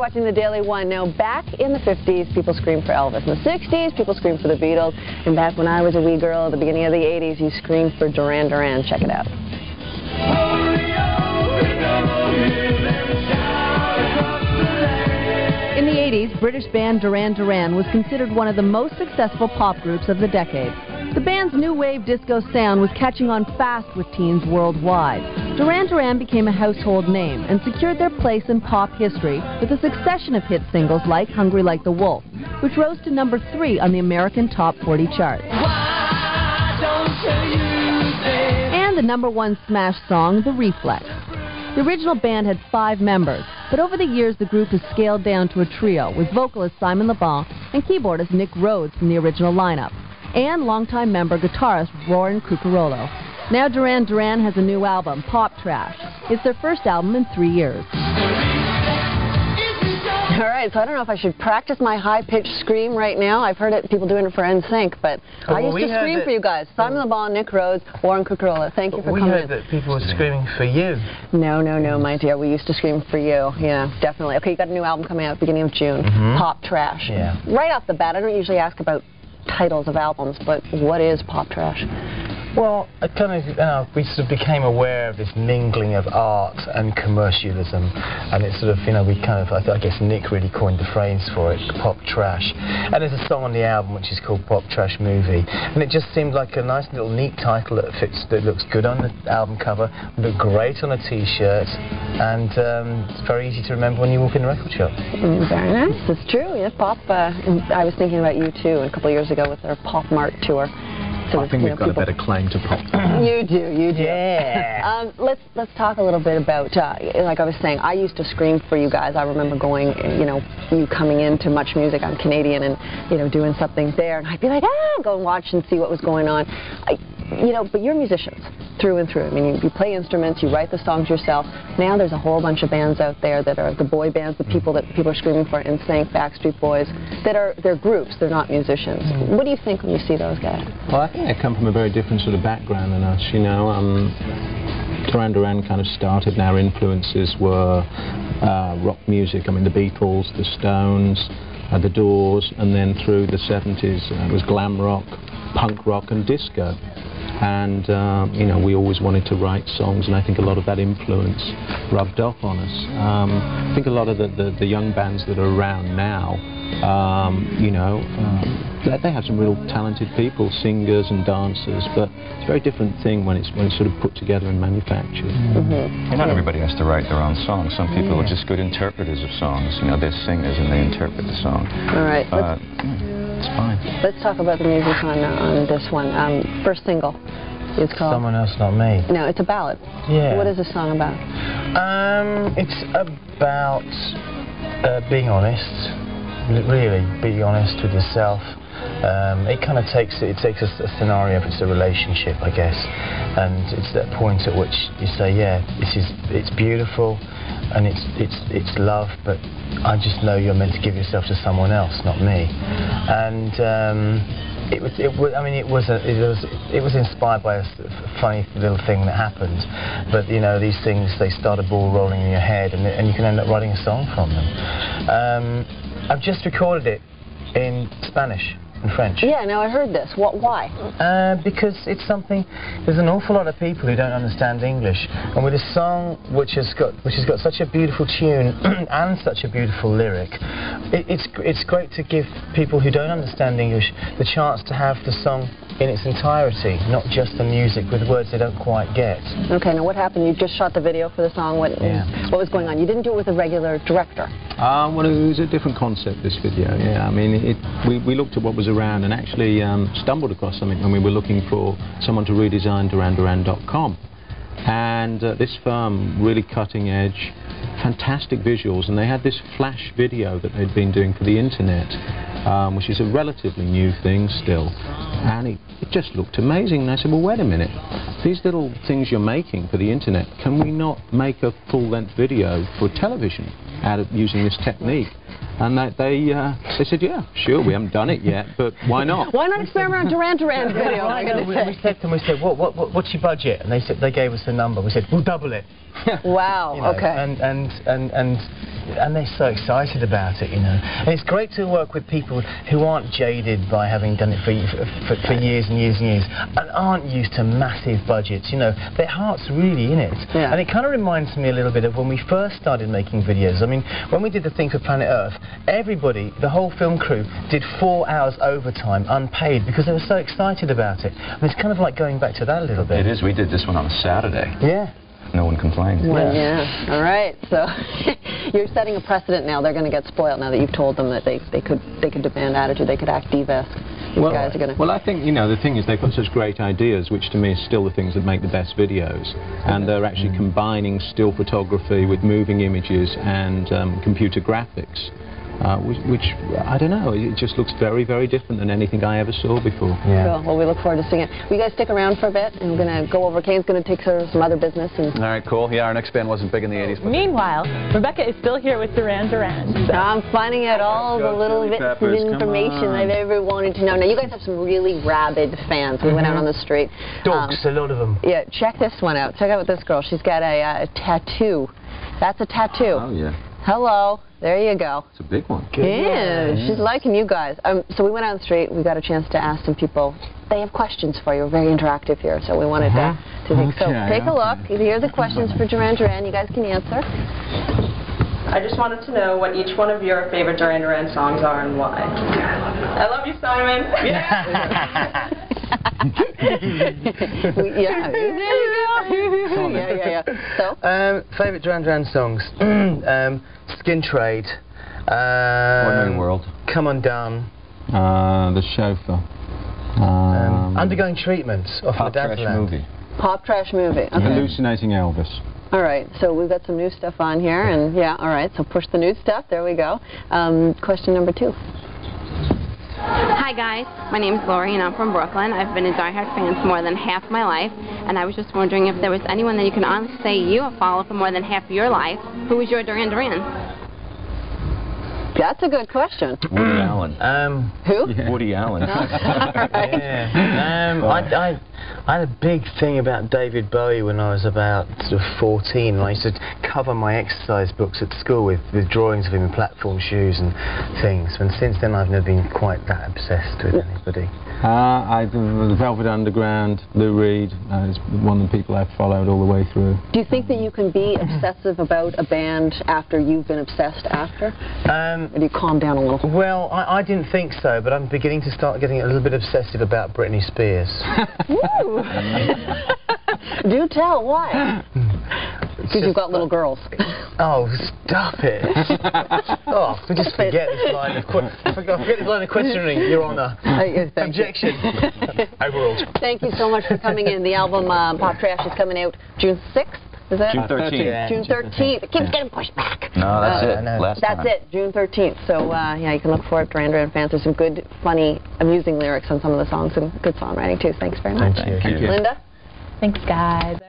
watching The Daily One. Now, back in the 50s, people screamed for Elvis. In the 60s, people screamed for the Beatles. And back when I was a wee girl at the beginning of the 80s, you screamed for Duran Duran. Check it out. In the 80s, British band Duran Duran was considered one of the most successful pop groups of the decade. The band's new wave disco sound was catching on fast with teens worldwide. Duran Duran became a household name and secured their place in pop history with a succession of hit singles like Hungry Like the Wolf, which rose to number 3 on the American Top 40 chart. And the #1 smash song, The Reflex. The original band had 5 members, but over the years the group has scaled down to a trio with vocalist Simon Le Bon and keyboardist Nick Rhodes from the original lineup, and longtime member guitarist WARREN-CUCCURULLO. Now Duran Duran has a new album, Pop Trash. It's their first album in 3 years. All right, so I don't know if I should practice my high-pitched scream right now. I've heard people doing it for NSYNC, but I used to scream for you guys. Simon Le Bon, Nick Rhodes, WARREN-CUCCURULLO. Thank you for coming. We heard that people were screaming for you. No, my dear. We used to scream for you. Yeah, definitely. Okay, you got a new album coming out beginning of June, Pop Trash. Yeah. Right off the bat, I don't usually ask about titles of albums, but what is Pop Trash? Well, we sort of became aware of this mingling of art and commercialism, and it's sort of, I guess Nick really coined the phrase for it, Pop Trash. And there's a song on the album which is called Pop Trash Movie, and it just seemed like a nice little neat title that looks good on the album cover, looked great on a t-shirt, and it's very easy to remember when you walk in the record shop. Very nice. It's true. Yeah, Pop. I was thinking about you too a couple of years ago with their Pop Mart tour. I think we've got a better claim to pop. You do. Yeah. Let's talk a little bit about, like I was saying, I used to scream for you guys. I remember going, you coming into Much Music. I'm Canadian, and doing something there, and I'd be like, go and watch and see what was going on. But you're musicians through and through. I mean, you play instruments, you write the songs yourself. Now there's a whole bunch of bands out there that are the boy bands, the people that people are screaming for, NSYNC, Backstreet Boys, they're groups, they're not musicians. What do you think when you see those guys? Well, I think they come from a very different sort of background than us, Duran Duran kind of started, and our influences were rock music. I mean, the Beatles, the Stones, the Doors, and then through the 70s it was glam rock, punk rock and disco. And, we always wanted to write songs, and I think a lot of that influence rubbed off on us. I think a lot of the young bands that are around now, they have some real talented people, singers and dancers, but it's a very different thing when it's sort of put together and manufactured. Not everybody has to write their own songs. Some people are just good interpreters of songs. They're singers and they interpret the song. All right. It's fine. Let's talk about the music on this one. First single is called Someone Else Not Me. No, it's a ballad. Yeah. What is the song about? It's about being honest, really being honest with yourself. It kind of takes a scenario if it's a relationship, I guess, and it's that point at which you say, yeah, it's beautiful, and it's love, but I just know you're meant to give yourself to someone else, not me. And it was inspired by a funny little thing that happened, but these things, they start a ball rolling in your head, and you can end up writing a song from them. I've just recorded it in Spanish and French. Yeah, now I heard this. Why? Because it's something. There's an awful lot of people who don't understand English, and with a song which has got such a beautiful tune and such a beautiful lyric, it's great to give people who don't understand English the chance to have the song in its entirety, not just the music with words they don't quite get. Okay, now what happened? You just shot the video for the song. What was going on? You didn't do it with a regular director. Well, it was a different concept, this video. Yeah, I mean, we looked at what was around and actually stumbled across something when we were looking for someone to redesign DuranDuran.com. And this firm, really cutting edge, fantastic visuals, and they had this flash video that they'd been doing for the internet, which is a relatively new thing still, and it just looked amazing. And I said, well, wait a minute, these little things you're making for the internet, can we not make a full-length video for television out of using this technique? And they said, yeah, sure, we haven't done it yet, but why not? Why not experiment on Duran Duran video? We said to them, what's your budget? And they gave us the number. We said, we'll double it. Wow. Okay. And they're so excited about it, you know. And it's great to work with people who aren't jaded by having done it for years and years and years, and aren't used to massive budgets, you know. Their heart's really in it. Yeah. And it kind of reminds me a little bit of when we first started making videos. I mean, when we did the thing for Planet Earth, everybody, the whole film crew, did 4 hours overtime unpaid because they were so excited about it. And it's kind of like going back to that a little bit. It is. We did this one on a Saturday. Yeah. No one complained. Well, yeah. All right. So you're setting a precedent now. They're going to get spoiled now that you've told them that they could demand attitude, they could act divesque. These guys are going to. Well, I think, you know, the thing is they've got such great ideas, which to me is still the things that make the best videos, and they're actually combining still photography with moving images and computer graphics. Which, I don't know, it just looks very, very different than anything I ever saw before. Yeah. Cool. Well, we look forward to seeing it. Will you guys stick around for a bit? And we're going to go over. Kane's going to take care of some other business. And all right, cool. Yeah, our next band wasn't big in the 80s. But meanwhile, Rebecca is still here with Duran Duran. So I'm finding out all the little bits of information I've ever wanted to know. Now, you guys have some really rabid fans. We went out on the street. Dogs, a lot of them. Yeah, check this one out. Check out this girl. She's got a tattoo. That's a tattoo. Oh, yeah. Hello. There you go. It's a big one. Yeah, she's liking you guys. So we went out on the street. We got a chance to ask some people. They have questions for you. We're very interactive here, so we wanted to think. So take a look. Here are the questions for Duran Duran. You guys can answer. I just wanted to know what each one of your favorite Duran Duran songs are and why. I love you, Simon. Yeah. Yeah. There you go. Yeah. So? Favourite Duran Duran songs? Skin Trade. Ordinary World. Come Undone. The Chauffeur. Undergoing Treatment off Pop the Dad's Trash Land. Movie. Pop Trash Movie. Okay. Hallucinating Elvis. All right, so we've got some new stuff on here, and yeah, all right, so push the new stuff. There we go. Question number 2. Hi guys, my name is Lori and I'm from Brooklyn. I've been a diehard fan for more than half my life, and I was just wondering if there was anyone that you can honestly say you have followed for more than half of your life. Who was your Duran Duran? That's a good question. Woody Allen. Who? Yeah. Woody Allen. Yeah. I had a big thing about David Bowie when I was about sort of 14. I used to cover my exercise books at school with drawings of him in platform shoes and things. And since then I've never been quite that obsessed with anybody. The Velvet Underground, Lou Reed is one of the people I've followed all the way through. Do you think that you can be obsessive about a band after you've been obsessed after? Or do you calm down a little? Well, I didn't think so, but I'm beginning to start getting a little bit obsessive about Britney Spears. Do tell, why? Because you've got little girls. Oh, stop it. Oh, we just forget this line of questioning, Your Honour. Objection. Overruled. Thank you so much for coming in. The album Pop Trash is coming out June 6th. Is that? June 13th. June 13th. It keeps getting pushed back. No, that's it. That's it, June 13th. So, yeah, you can look for it. Duran Duran fans. There's some good, funny, amusing lyrics on some of the songs and good songwriting, too. Thanks very much. Thank you. Linda? Thanks, guys.